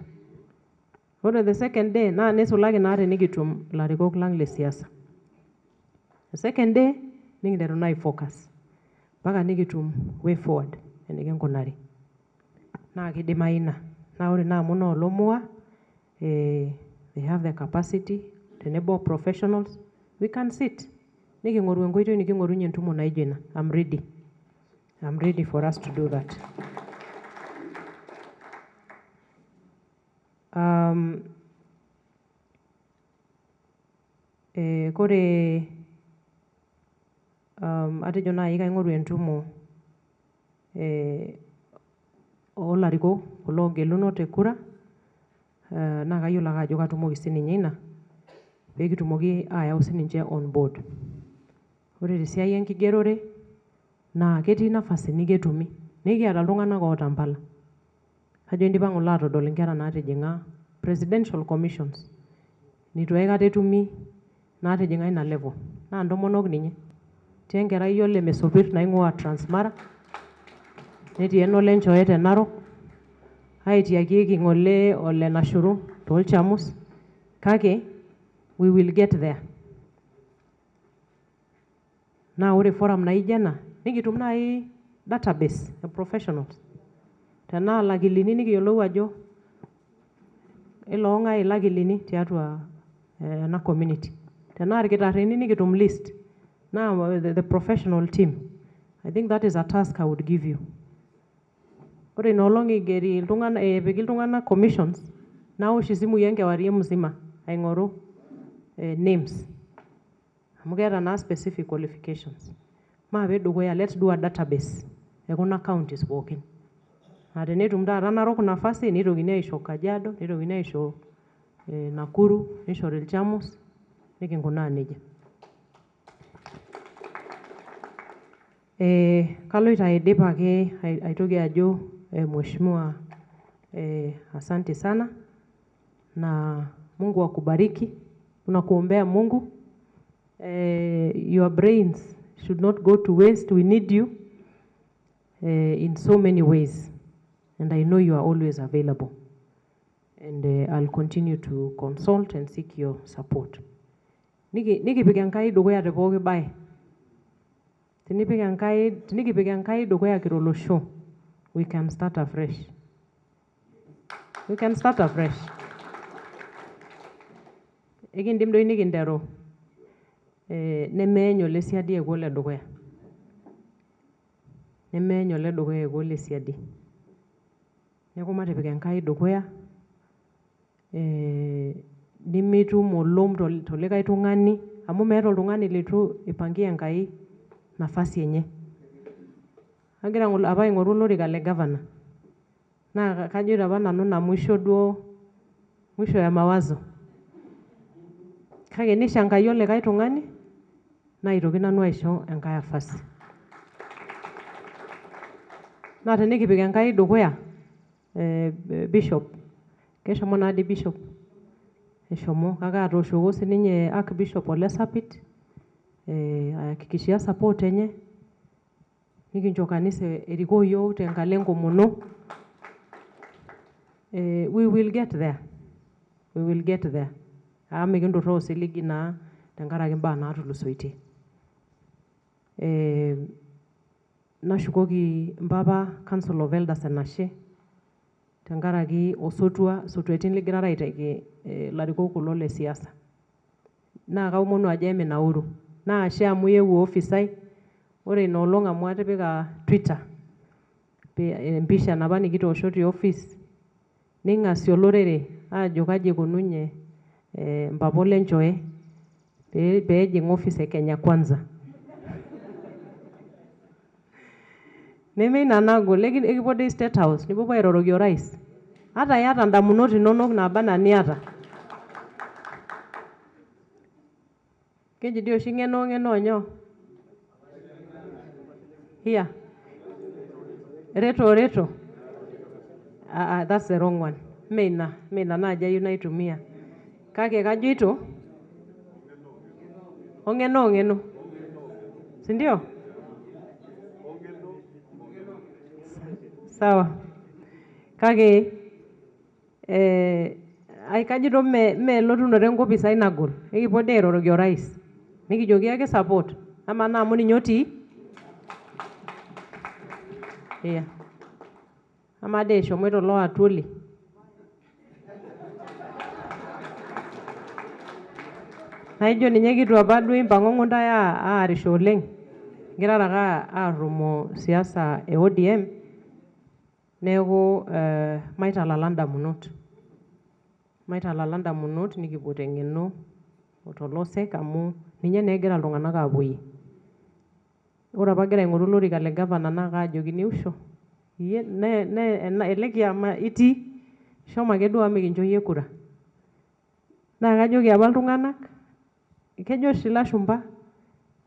Ore the second day naa nisulaki naa tenikitum ilarikok lang le siasa. The second day nikinteru naa aifocus mpaka nikitum way forward enikinkunari. Naa kidimayu ina. Naa ore naa amu noolo Maa, they have the capacity tenebo professionals, we can sit. Niking'oru enkoitoi niking'orunye entumo naijo ina. I'm ready. I'm ready for us to do that. Kore atejo naaji kaing'oru entumo oolarikok kulo oogeluno te kura, naa kayiolo ake ajo katumoki sininye ina peekitumoki ayau sininche on board. Ore tesiai enkigerore naa ketii nafasini ketumi. Nikiata iltung'anak oota mpala. Kajo indipa ng'ole aatodol inkera naatijing'a presidential commissions. Nitu aikata etumi naatijing'a ina level. Naa ntomonok ninye. Etii enkerai Ole Mesopir naing'ua Transmara, netii enole Nchoe te Narok, aitiakieki ng'ole Ole Nashuru toolchamus, kake we will get there. Naa ore forum naijo ena nikitum naaji database e professionals. Tenaa lakilini nikiyiolou ajo iloong'ae ilakilini tiatua ena community. Tenaa irkitarrini nikitum list. Now the professional team. I think that is a task I would give you. Ore inoolong igeri iltung'anak epiki iltung'anak commissions, nawosh isimui enkewarie mzima aing'oru names. Amu keeta naa specific qualifications. Maape dukuya, let's do a database ekuna counties pookin. Naa tenetum taata Narok nafasi, nitokini aisho Kajiado, nitokini aisho Nakuru, nishori Ilchamus, nikinkunaa nejia. Kaloito aidip ake aitoki ajo Mheshimiwa, asante sana na Mungu akubariki. Tunakuombea Mungu. Your brains should not go to waste. We need you in so many ways. And I know you are always available. And I'll continue to consult and seek your support. Nikipik Enkai dukuya te pooki bae. Tinikipik Enkai dukuya kira olosho, we can start afresh. We can start afresh. Ekindim doi nikinteru nemeeny ole siadi epuo ole dukuya. Nemeeny ole dukuya epuo ole siadi. Neeku matipik Enkai dukuya. Nimitum olom tolikae tung'ani, amu meeta oltung'ani litu ipangie Enkai nafasi enye. Agira apa aing'oru olorika le governor. Naa kajoito apa nanu ina mwisho duo mwisho ya mawazo. Kake nishangayo likae tung'ani naitoki nanu aisho enkae afasi. Na tenikipik enkai dukuya Bishop, keshomo naadi Bishop, eshomo kake atooshoko sininye Archbishop Ole Sapit ayakikishia support enye nikincho kanisa erikoo yiok tenkalo enkomono. We will get there. We will get there. Mikinturraa osiligi naa tenkaraki mbaa naatulusoitie. Nashukoki Mpapa Council of Elders enashe tenkaraki osotuetin ligirara aitaki larikok kulo le siasa. Naa kaomonu ajo eminauru. Naa ashe amu eewuo ofisai. Ore ina olong' amu atipika Twitter empisha napa nikitoosho te office ning'asie olorere ajo kaji eikununye Mpapa Ole Nchoe peejing office e Kenya Kwanza. Nemeina nagol, ekipuo dei State House, nipuopuo airoroki orais. Ata iyata ndamunot inonok naaba enaa niata. Keji dii oshi ng'eno nyoo? Here. Reto. That's the wrong one. Meina naaji ayieu naitumia. Kake kajoito ong'eno. Sindio? Sawa. Kake kajito me lotunoto enkopis ai nagol. Ekipuo dii airoroki orais. Nikijoki ake support. Ama naa amu ninye otii. Iya. Ama dii eshomoito loo Atwoli. Naijo ninye kitu apa duo impang'ong'o ntae aarisho oleng'. Girara ake aarumo siasa e ODM. Neeku maitalala ndamunot nikipuo teng'eno otolosek amu ninye naa egira iltung'anak aapuoyie. Ore apa agira aing'oru olorika le gavana naa kaajokini usho. Iyie ele kiama itii shomo ake duo amu mikincho iyie kura. Naa kajoki apa iltung'anak kejo oshi ilashumba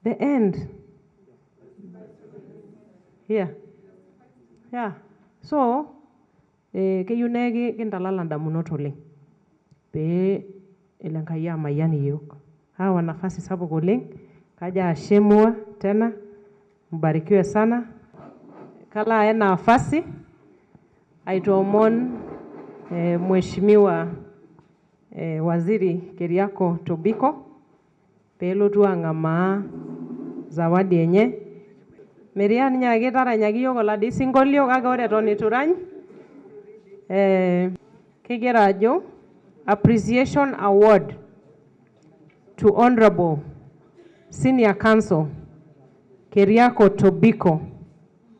the end. Yeah. So keyieu naa kintalala ndamunot oleng pee ele Enkai amayian iyiok. Hawa nafasi sapuk oleng. Kaja ashemua tena. Mbarikiwe sana. Kala ena nafasi aitoomon Mheshimiwa Waziri Keriako Tobiko peelotu ang'amaa zawadi enye. Meria ninye ake taranyaki yiok oladi singolio kake ore eton itu irany kigira ajo appreciation award to Honorable Senior Counsel Keriako Tobiko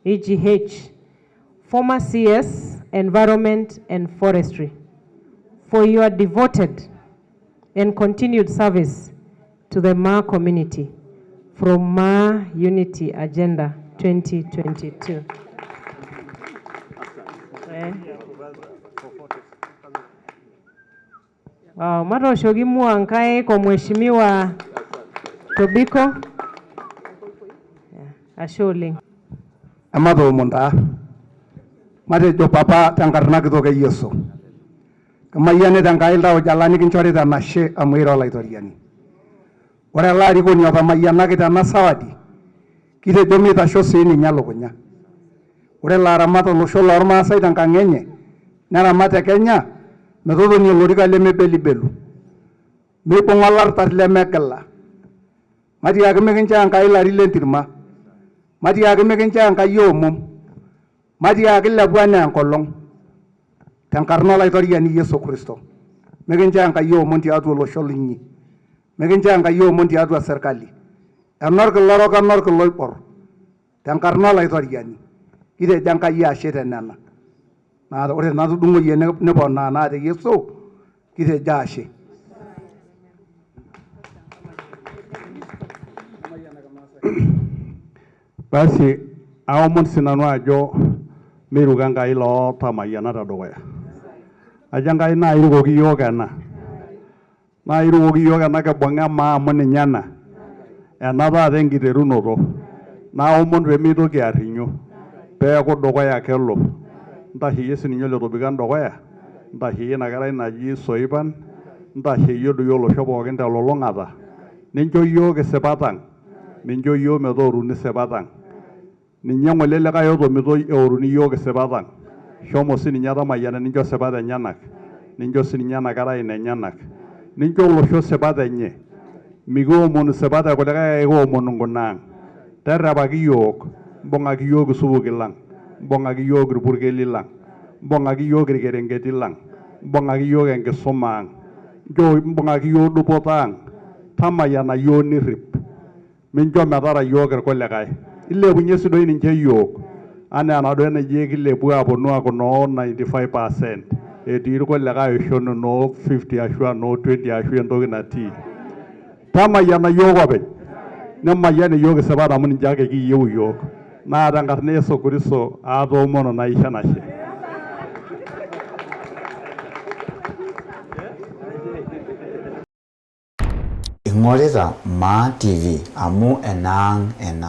EGH, former CS Environment and Forestry, for your devoted and continued service to the Maa community from Maa Unity Agenda 2022. Matooshoki mua nkae kwa Mheshimiwa Tobiko. Ashe oleng. Amatoomon taa. Matejo papa tenkarna kitok e Yesu. Kamayianita tenkai iltau jala nikinchorita enashe amu ira olaitoriani. Ore ele arikoni otamayianaki tena sawadi kitejo mitasho sii ninye elukunya. Ore ilo aramat olosho lormaasai tenkang' enye neramat te Kenya metotoni olorika lemebelibelu. Meibung'a olartar lemegila. Matiaki mikincho Enkai ilarin lentirma. Matiaki mikincho Enkai oomom. Matiaki ilepu enaa enkolong' tenkarna olaitoriani Yesu Kristo. Mikincho Enkai oomon tiatua olosho linyi. Mikincho Enkai oomon tiatua serkali. Enorkila orok enorkila oibor tenkarna olaitoriani. Kitejo Enkai ashe tenena. Naa ore natudung'oyie niponaa naa te Yesu kitejo ashe. Basi aomon sinanu ajo miruka Enkai lootamayiana tedukuya. ajo Enkai naa irukoki iyiok ena. Naa irukoki iyiok ena kibung'a maa amu ninye ena. Ena taata enkiterunoto. Naomon peemitoki arrinyo. Peeku dukuya ake elo. Ntasheyie sininye Ole Tobiko dukuya. Ntasheyie ina kerai naji Soipan. Ntasheyie doi olosho pookin telulung'ata. Nincho iyiok isipatang'. Mincho iyiok metooruni isipatang'. Ninye ng'ole likae otomito eoruni iyiok isipatang'. Shomo sininye tamayiana nincho sipat enyenak. Nincho sininye ena kerai inenyenak. Nincho olosho sipat enye. Mikiomonu sipat ekulikae kiomonu nkunaang'. Terrepaki iyiok. Mbung'aki iyiok isupuki lang'. Mbung'aki iyiok irpurkeli lang'. Mbung'aki iyiok irkerengeti lang'. Mbung'aki iyiok enkisuma ang'. Mbung'aki iyiok dupoto ang'. Tamayiana iyiok nirrip. Mincho metara iyiok irkulikae. Ilepunye sii doi ninche iyiok. Anaa enaduo enajo kilepu aaponu aaku noo 95%. Etii irkulikae oishon noo 50 ashu noo 20 ashu entoki natii. Tamayiana iyiok openy. Nemayian iyiok isipat amu ninche ake kiyieu iyiok. Naa tenkarna Yesu Kristo aatoomono naisho enashe. Ing'orita Maa TV amu enaang' ena.